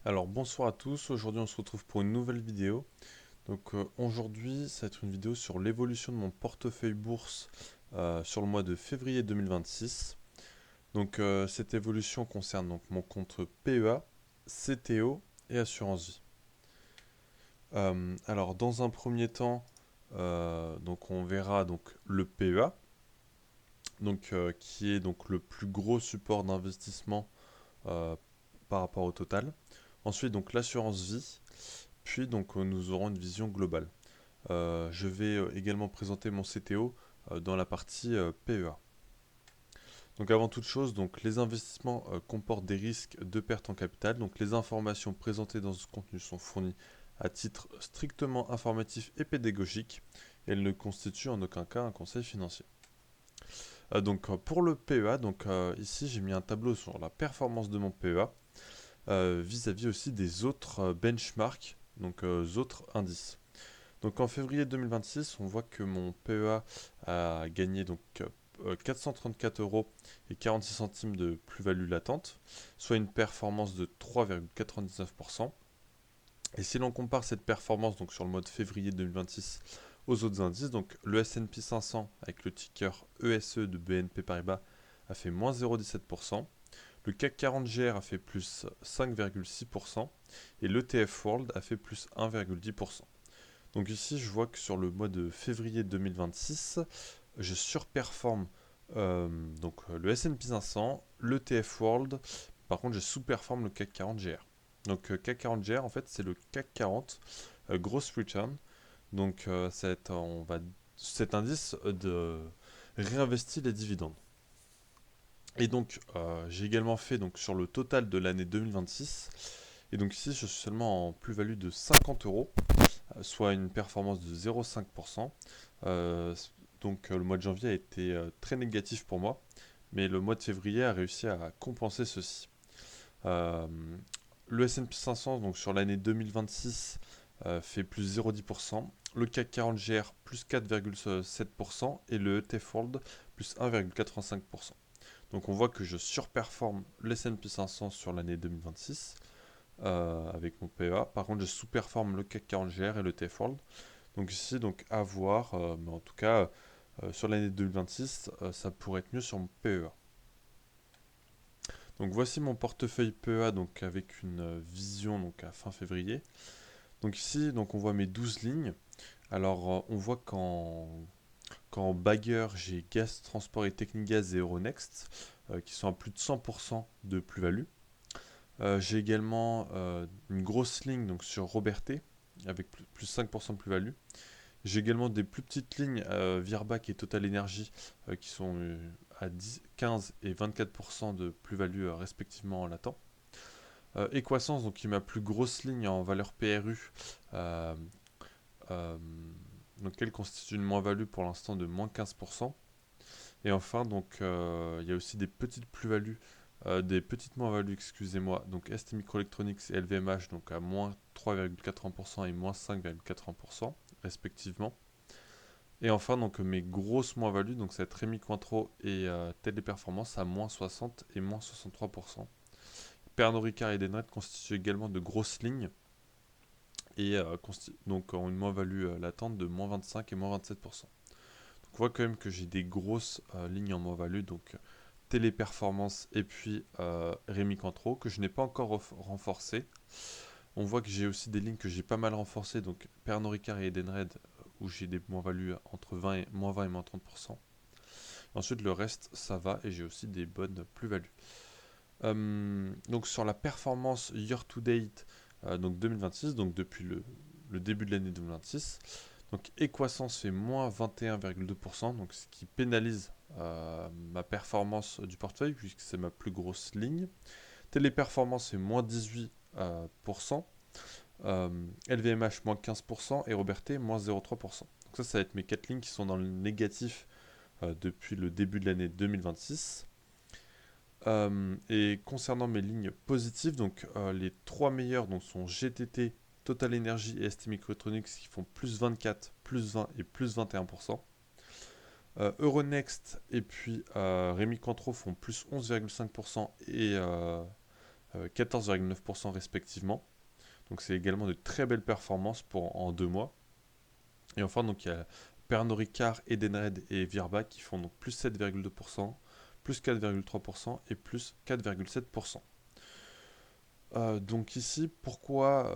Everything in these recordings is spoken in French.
Alors bonsoir à tous, aujourd'hui on se retrouve pour une nouvelle vidéo. Aujourd'hui ça va être une vidéo sur l'évolution de mon portefeuille bourse sur le mois de février 2026. Cette évolution concerne donc mon compte PEA, CTO et assurance vie. Alors dans un premier temps, on verra donc le PEA, qui est donc le plus gros support d'investissement euh, par rapport au total. Ensuite donc l'assurance vie. Puis nous aurons une vision globale. Je vais également présenter mon CTO dans la partie PEA. Donc avant toute chose, les investissements comportent des risques de perte en capital. Donc les informations présentées dans ce contenu sont fournies à titre strictement informatif et pédagogique. Et elles ne constituent en aucun cas un conseil financier. Pour le PEA, ici j'ai mis un tableau sur la performance de mon PEA vis-à-vis aussi des autres benchmarks, autres indices. Donc en février 2026, on voit que mon PEA a gagné 434 euros et 46 centimes de plus-value latente, soit une performance de 3,99%. Et si l'on compare cette performance sur le mois de février 2026 aux autres indices, donc le S&P 500 avec le ticker ESE de BNP Paribas a fait moins 0,17%, le CAC 40 GR a fait plus 5,6% et l'ETF World a fait plus 1,10%. Donc ici, je vois que sur le mois de février 2026, je surperforme le S&P 500, le TF World. Par contre, je sous-performe le CAC 40 GR. CAC 40 GR, en fait, c'est le CAC 40 Gross Return. Cet indice réinvestit les dividendes. Et j'ai également fait sur le total de l'année 2026. Et donc ici, je suis seulement en plus-value de 50 euros, soit une performance de 0,5%. Le mois de janvier a été très négatif pour moi, mais le mois de février a réussi à compenser ceci. Euh, le S&P 500 sur l'année 2026 fait plus 0,10%, le CAC 40 GR plus 4,7% et le ETF World plus 1,85%. Donc on voit que je surperforme le S&P 500 sur l'année 2026 avec mon PEA. Par contre, je sous-performe le CAC 40 GR et le TF World. Donc ici, à voir. Mais en tout cas, sur l'année 2026, ça pourrait être mieux sur mon PEA. Donc voici mon portefeuille PEA avec une vision à fin février. Donc ici, on voit mes 12 lignes. Alors on voit qu'en Bagger, j'ai Gaz, Transport et Technigaz et Euronext qui sont à plus de 100% de plus-value. J'ai également une grosse ligne sur Robertet avec plus 5% de plus-value. J'ai également des plus petites lignes Virbac et Total Energy qui sont à 10, 15 et 24% de plus-value respectivement en latent. Equasens, qui est ma plus grosse ligne en valeur PRU, euh, euh, elle constitue une moins-value pour l'instant de moins 15%. Et enfin, il y a aussi des petites plus-values, des petites moins-values, excusez-moi, donc ST Microelectronics et LVMH, à moins 3,80% et moins 5,80% respectivement. Et enfin, mes grosses moins-values, ça va être Rémi Cointreau et Téléperformance à moins 60 et moins 63%. Pernod Ricard et Edenred constituent également de grosses lignes et ont une moins-value latente de moins 25 et moins 27%. Donc on voit quand même que j'ai des grosses lignes en moins-value, Téléperformance et puis Rémi Cointreau, que je n'ai pas encore renforcé. On voit que j'ai aussi des lignes que j'ai pas mal renforcées, donc Pernod Ricard et Edenred, où j'ai des moins-values entre 20 et, moins 20 et moins 30%. Ensuite, le reste, ça va, et j'ai aussi des bonnes plus-values. Sur la performance year-to-date 2026, depuis le début de l'année 2026, Equasens fait moins 21,2%, ce qui pénalise ma performance du portefeuille, puisque c'est ma plus grosse ligne. Téléperformance fait moins 18%. LVMH moins 15% et Robertet moins 0,3%. Donc ça va être mes 4 lignes qui sont dans le négatif depuis le début de l'année 2026. Et concernant mes lignes positives, les 3 meilleures sont GTT, Total Energy et ST Microelectronics qui font plus 24, plus 20 et plus 21%. Euronext et puis Rémi Cointreau font plus 11,5% et 14,9% respectivement. Donc c'est également de très belles performances en 2 mois. Et enfin, donc il y a Pernod Ricard, Edenred et Virbac qui font donc plus 7,2%, plus 4,3% et plus 4,7%. Donc ici, pourquoi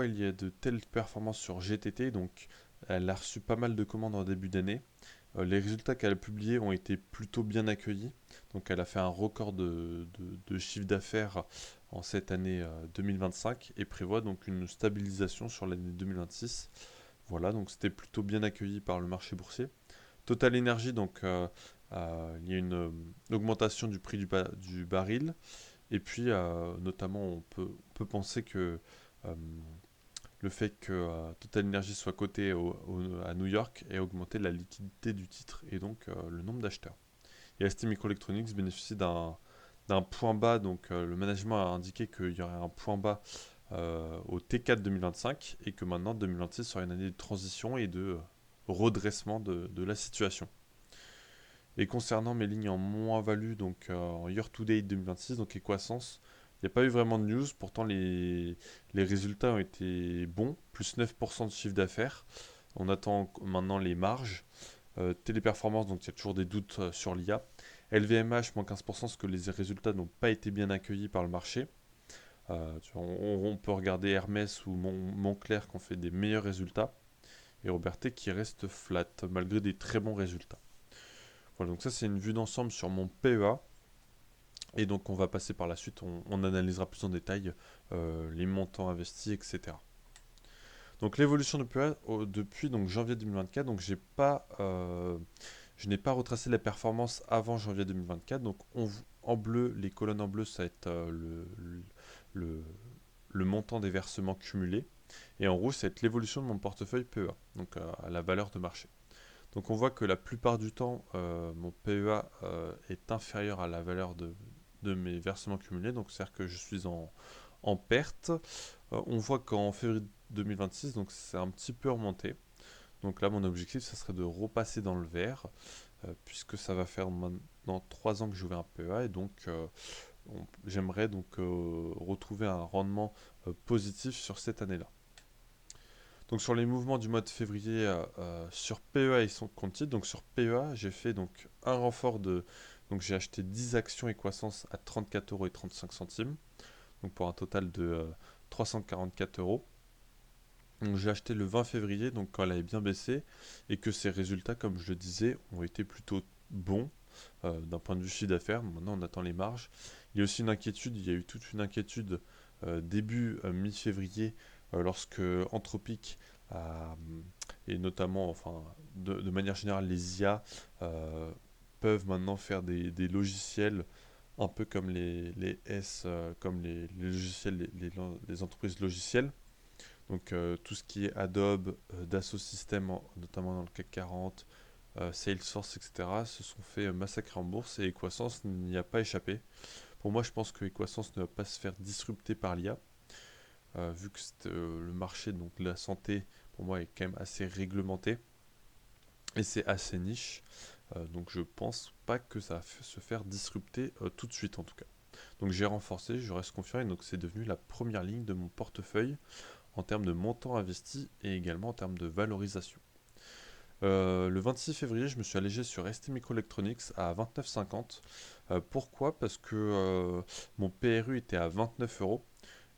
il y a de telles performances sur GTT? Donc elle a reçu pas mal de commandes en début d'année. Les résultats qu'elle a publiés ont été plutôt bien accueillis. Donc elle a fait un record de chiffre d'affaires en cette année 2025 et prévoit donc une stabilisation sur l'année 2026. Voilà, donc c'était plutôt bien accueilli par le marché boursier. Total Energy, donc il y a une augmentation du prix du baril. Et puis notamment on peut penser que euh, le fait que Total Energy soit coté à New York ait augmenté la liquidité du titre et donc le nombre d'acheteurs. Et ST Microelectronics bénéficie d'un point bas, donc le management a indiqué qu'il y aurait un point bas au T4 2025 et que maintenant 2026 sera une année de transition et de redressement de la situation. Et concernant mes lignes en moins-value, donc en year-to-date 2026, donc Equasens, il n'y a pas eu vraiment de news, pourtant les résultats ont été bons, plus 9% de chiffre d'affaires. On attend maintenant les marges. Téléperformance, donc il y a toujours des doutes sur l'IA. LVMH, moins 15%, parce que les résultats n'ont pas été bien accueillis par le marché. On peut regarder Hermès ou Moncler qui ont fait des meilleurs résultats. Et Robertet qui reste flat, malgré des très bons résultats. Voilà, donc ça c'est une vue d'ensemble sur mon PEA. Et donc on va passer par la suite, on analysera plus en détail les montants investis, etc. Donc l'évolution de PEA depuis donc, janvier 2024, donc je n'ai pas retracé la performance avant janvier 2024. Donc en bleu, les colonnes en bleu, ça va être le, le montant des versements cumulés. Et en rouge, ça va être l'évolution de mon portefeuille PEA, donc à la valeur de marché. Donc on voit que la plupart du temps, mon PEA est inférieur à la valeur de mes versements cumulés, donc c'est-à-dire que je suis en perte. On voit qu'en février 2026, donc c'est un petit peu remonté. Donc là, mon objectif, ça serait de repasser dans le vert, puisque ça va faire maintenant 3 ans que j'ouvre un PEA, et donc j'aimerais donc retrouver un rendement positif sur cette année-là. Donc sur les mouvements du mois de février sur PEA et son compte titre, donc sur PEA, j'ai fait donc un renfort de. Donc j'ai acheté 10 actions Equasens à 34,35 €, donc pour un total de 344 euros. Donc j'ai acheté le 20 février, donc quand elle avait bien baissé, et que ses résultats, comme je le disais, ont été plutôt bons d'un point de vue chiffre d'affaires. Maintenant on attend les marges. Il y a aussi une inquiétude, il y a eu toute une inquiétude début mi-février lorsque Anthropic et notamment, enfin de manière générale, les IA peuvent maintenant faire des logiciels un peu comme comme les logiciels, les entreprises logicielles. Donc tout ce qui est Adobe, Dassault Systèmes, notamment dans le CAC 40, Salesforce, etc., se sont fait massacrer en bourse et Equasens n'y a pas échappé. Pour moi, je pense que Equasens ne va pas se faire disrupter par l'IA, vu que le marché donc, de la santé, pour moi, est quand même assez réglementé et c'est assez niche. Donc je pense pas que ça va se faire disrupter tout de suite en tout cas. Donc j'ai renforcé, je reste confiant et donc c'est devenu la première ligne de mon portefeuille en termes de montant investi et également en termes de valorisation. Le 26 février, je me suis allégé sur ST Microelectronics à 29,50. Pourquoi? Parce que mon PRU était à 29 euros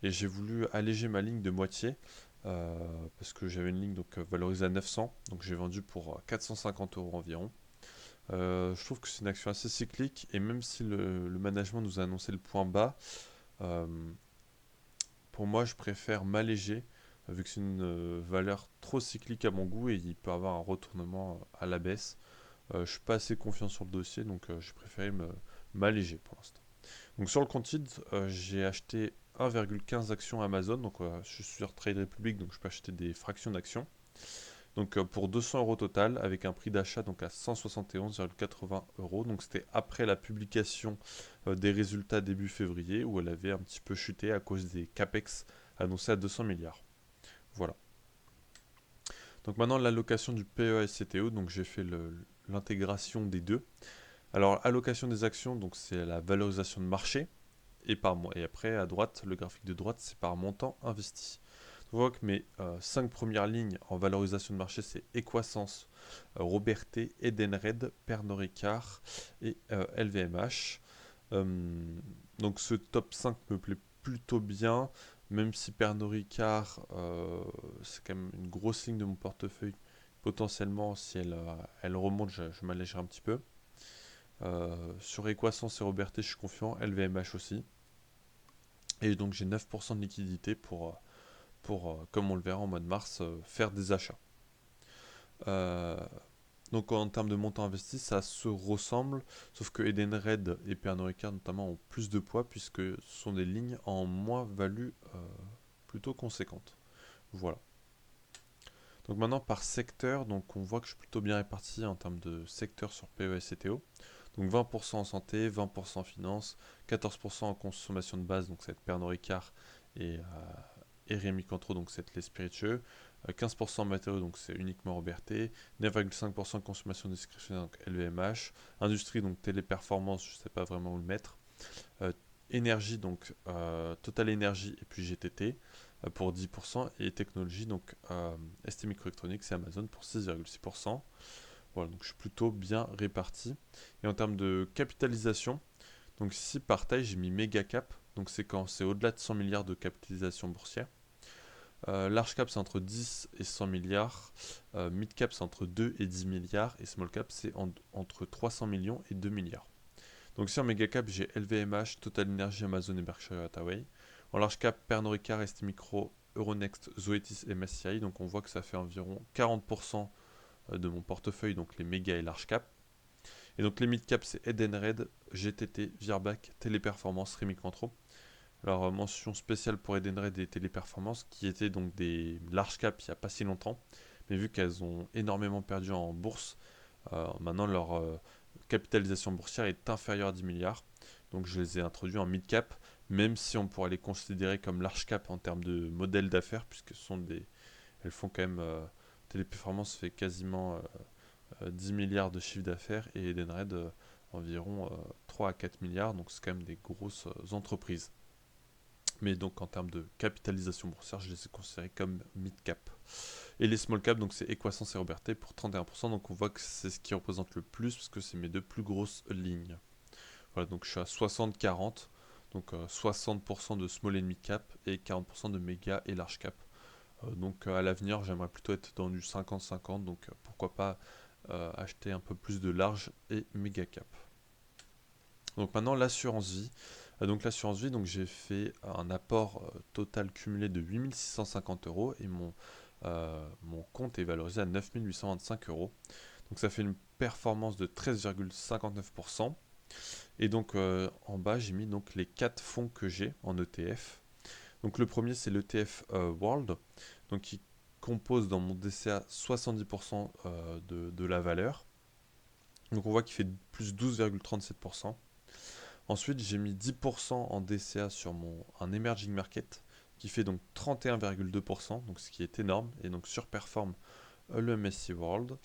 et j'ai voulu alléger ma ligne de moitié parce que j'avais une ligne donc, valorisée à 900, donc j'ai vendu pour 450 euros environ. Je trouve que c'est une action assez cyclique et même si le management nous a annoncé le point bas, euh, pour moi je préfère m'alléger vu que c'est une valeur trop cyclique à mon goût et il peut avoir un retournement à la baisse. Je suis pas assez confiant sur le dossier donc j'ai préféré m'alléger pour l'instant. Donc sur le compte titre, j'ai acheté 1,15 actions Amazon, donc je suis sur Trade Republic donc je peux acheter des fractions d'actions. Donc pour 200 euros total, avec un prix d'achat donc à 171,80 euros. Donc c'était après la publication des résultats début février où elle avait un petit peu chuté à cause des capex annoncés à 200 milliards. Voilà. Donc maintenant l'allocation du PE et CTO, donc j'ai fait l'intégration des deux. Alors allocation des actions, donc c'est la valorisation de marché. et après, à droite, le graphique de droite, c'est par montant investi. On voit que mes 5 premières lignes en valorisation de marché, c'est Equasens, Robertet, Edenred, Pernod Ricard et LVMH. Euh, donc ce top 5 me plaît plutôt bien, même si Pernod Ricard, c'est quand même une grosse ligne de mon portefeuille. Potentiellement, si elle remonte, je m'allégerai un petit peu. Sur Equasens et Robertet, je suis confiant. LVMH aussi. Et donc j'ai 9% de liquidité pour, comme on le verra en mois de mars, faire des achats. Euh, donc en termes de montant investi, ça se ressemble, sauf que Edenred et Pernod Ricard notamment ont plus de poids puisque ce sont des lignes en moins-value plutôt conséquentes. Voilà. Donc maintenant par secteur, donc on voit que je suis plutôt bien réparti en termes de secteur sur PES et TO. Donc 20% en santé, 20% en finance, 14% en consommation de base, donc ça va être Pernod Ricard et Rémi Cointreau, donc c'est les spiritueux. 15% en matériaux, donc c'est uniquement Robertet. 9,5% de consommation discrétionnaire, donc LVMH. Industrie, donc téléperformance, je ne sais pas vraiment où le mettre. Euh, Énergie, donc Total Énergie et puis GTT pour 10%. Et technologie, donc ST Microelectronics et Amazon pour 6,6%. Voilà, donc je suis plutôt bien réparti. Et en termes de capitalisation, donc ici par taille, j'ai mis méga cap. Donc c'est quand c'est au-delà de 100 milliards de capitalisation boursière. Large cap, c'est entre 10 et 100 milliards. Mid cap, c'est entre 2 et 10 milliards. Et small cap, c'est entre 300 millions et 2 milliards. Donc ici en méga cap, j'ai LVMH, Total Energy, Amazon et Berkshire Hathaway. En large cap, Pernod Ricard, ST Micro, Euronext, Zoetis et MSCI. Donc on voit que ça fait environ 40% de mon portefeuille, donc les méga et large cap. Et donc les mid cap, c'est Edenred, GTT, Virbac, Téléperformance, Rémi Cointreau. Alors, mention spéciale pour Edenred et Téléperformance, qui étaient donc des large caps il n'y a pas si longtemps, mais vu qu'elles ont énormément perdu en bourse, maintenant leur capitalisation boursière est inférieure à 10 milliards. Donc je les ai introduits en mid cap, même si on pourrait les considérer comme large cap en termes de modèle d'affaires, puisque ce sont des, elles font quand même, Téléperformance fait quasiment 10 milliards de chiffre d'affaires et Edenred environ 3 à 4 milliards, donc c'est quand même des grosses entreprises. Mais donc en termes de capitalisation boursière, je les ai considérés comme mid-cap. Et les small cap, donc c'est Equasens et Robertet pour 31%, donc on voit que c'est ce qui représente le plus, parce que c'est mes deux plus grosses lignes. Voilà, donc je suis à 60-40, donc 60% de small et mid-cap, et 40% de méga et large cap. Donc à l'avenir, j'aimerais plutôt être dans du 50-50, donc pourquoi pas acheter un peu plus de large et méga cap. Donc maintenant l'assurance vie. Donc l'assurance vie, donc j'ai fait un apport total cumulé de 8650 euros et mon compte est valorisé à 9825 euros. Donc ça fait une performance de 13,59%. Et donc en bas j'ai mis donc les 4 fonds que j'ai en ETF. Donc le premier c'est l'ETF World, donc qui compose dans mon DCA 70% de la valeur. Donc on voit qu'il fait plus 12,37%. Ensuite, j'ai mis 10% en DCA sur un emerging market qui fait donc 31,2%, donc ce qui est énorme et donc surperforme le MSCI World.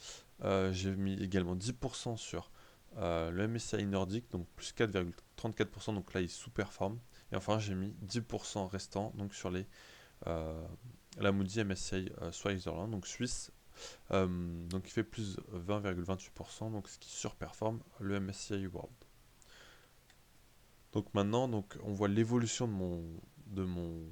J'ai mis également 10% sur le MSCI Nordic, donc plus 4,34%, donc là il sous-performe. Et enfin, j'ai mis 10% restant donc sur la Moody MSCI Switzerland, donc Suisse, donc qui fait plus 20,28%, donc ce qui surperforme le MSCI World. Donc maintenant, donc, on voit l'évolution de mon,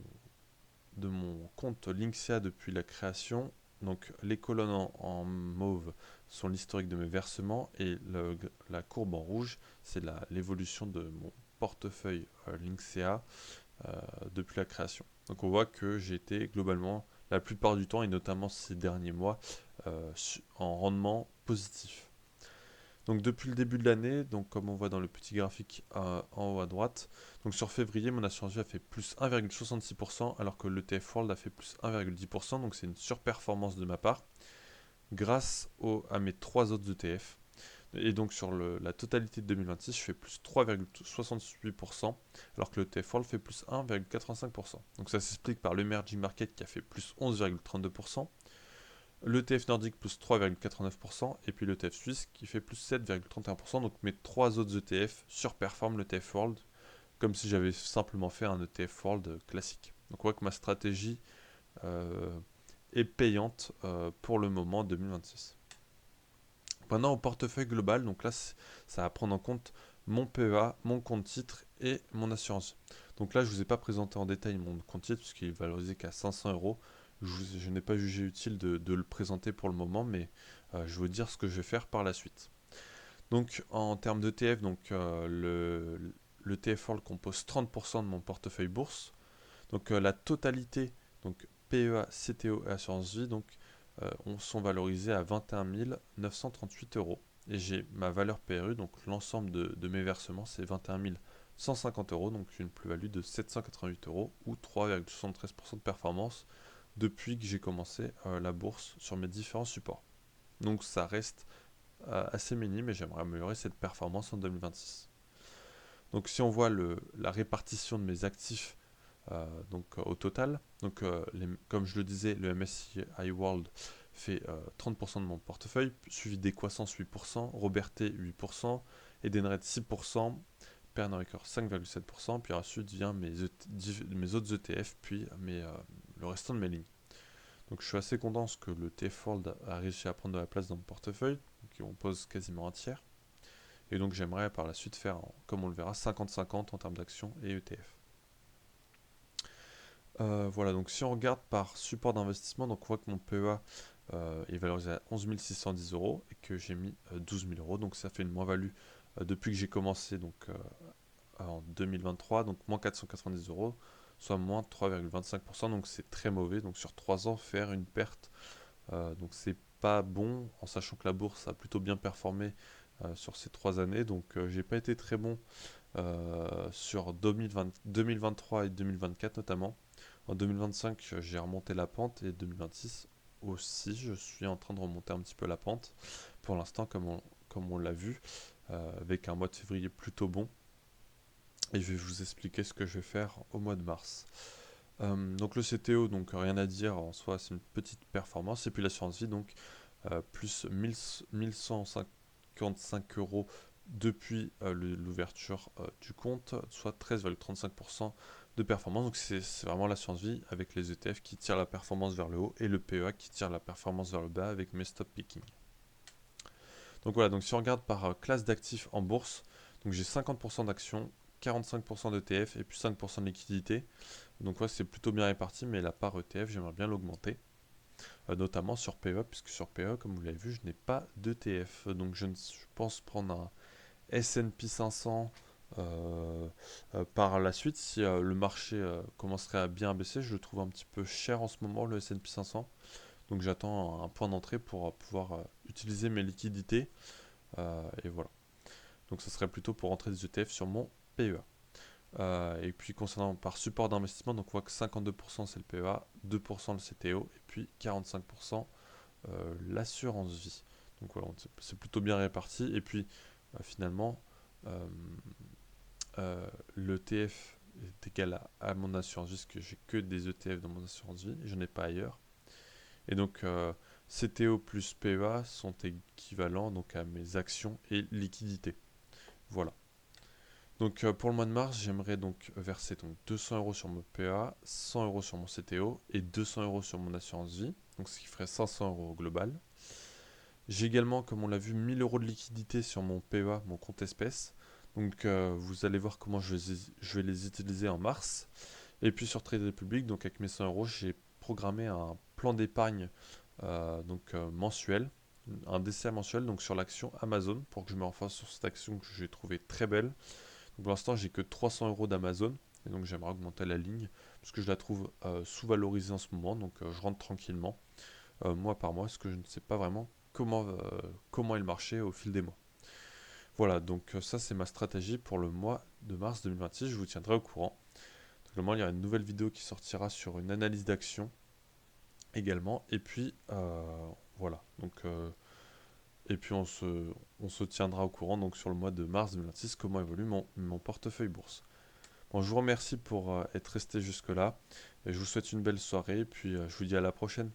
de mon compte Linksea depuis la création. Donc les colonnes en mauve sont l'historique de mes versements et la courbe en rouge, c'est l'évolution de mon portefeuille Linksea depuis la création. Donc on voit que j'ai été globalement la plupart du temps et notamment ces derniers mois en rendement positif. Donc depuis le début de l'année, donc comme on voit dans le petit graphique en haut à droite, donc sur février, mon assurance vie a fait plus 1,66% alors que l'ETF World a fait plus 1,10%, donc c'est une surperformance de ma part grâce à mes trois autres ETF. Et donc sur la totalité de 2026, je fais plus 3,68% alors que l'ETF World fait plus 1,85%. Donc ça s'explique par l'emerging market qui a fait plus 11,32%, l'ETF nordique plus 3,89% et puis l'ETF suisse qui fait plus 7,31%. Donc mes trois autres ETF surperforment l'ETF World comme si j'avais simplement fait un ETF World classique. Donc on voit que ma stratégie euh, est payante pour le moment 2026. Maintenant au portefeuille global, donc là ça va prendre en compte mon PEA, mon compte titre et mon assurance. Donc là je ne vous ai pas présenté en détail mon compte titre puisqu'il est valorisé qu'à 500 euros. Je n'ai pas jugé utile de le présenter pour le moment, mais je vais vous dire ce que je vais faire par la suite. Donc en termes d'ETF, donc le TF4 compose 30% de mon portefeuille bourse. Donc la totalité, donc PEA, CTO et assurance vie, donc sont valorisés à 21 938 euros. Et j'ai ma valeur PRU, donc l'ensemble de mes versements, c'est 21 150 euros, donc une plus-value de 788 euros ou 3,73% de performance depuis que j'ai commencé la bourse sur mes différents supports. Donc ça reste assez minime et j'aimerais améliorer cette performance en 2026. Donc si on voit la répartition de mes actifs au total, donc, comme je le disais, le MSCI World fait 30% de mon portefeuille, suivi d'Equasens 8%, Robertet 8%, Edenred 6%, Pernod Ricard 5,7%, puis ensuite vient mes autres ETF, puis le restant de mes lignes. Donc je suis assez content parce que le TF World a réussi à prendre de la place dans mon portefeuille, qui compose quasiment un tiers. Et donc j'aimerais par la suite faire, comme on le verra, 50-50 en termes d'actions et ETF. Voilà, donc si on regarde par support d'investissement, donc on voit que mon PEA est valorisé à 11 610 euros et que j'ai mis 12 000 euros. Donc ça fait une moins-value depuis que j'ai commencé en 2023, donc moins 490 euros, soit moins 3,25%. Donc c'est très mauvais. Donc sur 3 ans, faire une perte, donc c'est pas bon, en sachant que la bourse a plutôt bien performé sur ces 3 années. Donc j'ai pas été très bon sur 2023 et 2024 notamment. En 2025, j'ai remonté la pente et 2026 aussi, je suis en train de remonter un petit peu la pente. Pour l'instant, comme on l'a vu, avec un mois de février plutôt bon. Et je vais vous expliquer ce que je vais faire au mois de mars. Donc le CTO, donc rien à dire en soi, c'est une petite performance. Et puis l'assurance vie, donc plus 1155 euros depuis l'ouverture du compte, soit 13,35% de performance. Donc c'est vraiment l'assurance vie avec les ETF qui tirent la performance vers le haut et le PEA qui tire la performance vers le bas avec mes stop picking. Donc voilà, donc si on regarde par classe d'actifs en bourse, donc j'ai 50% d'actions, 45% d'ETF et puis 5% de liquidité. Donc ouais, c'est plutôt bien réparti, mais la part ETF, j'aimerais bien l'augmenter. Notamment sur PE, puisque sur PE, comme vous l'avez vu, je n'ai pas d'ETF. Donc je pense prendre un S&P 500 par la suite. Si le marché commencerait à bien baisser, je le trouve un petit peu cher en ce moment, le S&P 500. Donc j'attends un point d'entrée pour pouvoir utiliser mes liquidités. Et voilà. Donc ça serait plutôt pour rentrer des ETF sur mon PEA. Et puis concernant par support d'investissement, donc on voit que 52% c'est le PEA, 2% le CTO et puis 45% l'assurance vie. Donc voilà, c'est plutôt bien réparti. Et puis finalement, euh, l'ETF est égal à mon assurance vie, parce que j'ai que des ETF dans mon assurance vie, et je n'en ai pas ailleurs. Et donc CTO plus PEA sont équivalents donc à mes actions et liquidités. Voilà. Donc pour le mois de mars, j'aimerais donc verser donc 200 euros sur mon PEA, 100 euros sur mon CTO et 200 euros sur mon assurance vie, donc ce qui ferait 500 euros au global. J'ai également, comme on l'a vu, 1000 euros de liquidité sur mon PEA, mon compte espèce. Donc vous allez voir comment je vais les utiliser en mars. Et puis sur Trade Republic, donc avec mes 100 euros, j'ai programmé un plan d'épargne mensuel, un DCA mensuel donc sur l'action Amazon pour que je me renforce sur cette action que j'ai trouvée très belle. Donc pour l'instant, j'ai que 300 euros d'Amazon et donc j'aimerais augmenter la ligne parce que je la trouve sous-valorisée en ce moment. Donc je rentre tranquillement mois par mois parce que je ne sais pas vraiment comment est le marché au fil des mois. Voilà, donc ça c'est ma stratégie pour le mois de mars 2026. Je vous tiendrai au courant. Normalement, il y aura une nouvelle vidéo qui sortira sur une analyse d'action également. Et puis voilà. Donc et puis on se tiendra au courant donc sur le mois de mars 2026 comment évolue mon portefeuille bourse. Bon, je vous remercie pour être resté jusque-là. Et je vous souhaite une belle soirée. Et puis je vous dis à la prochaine.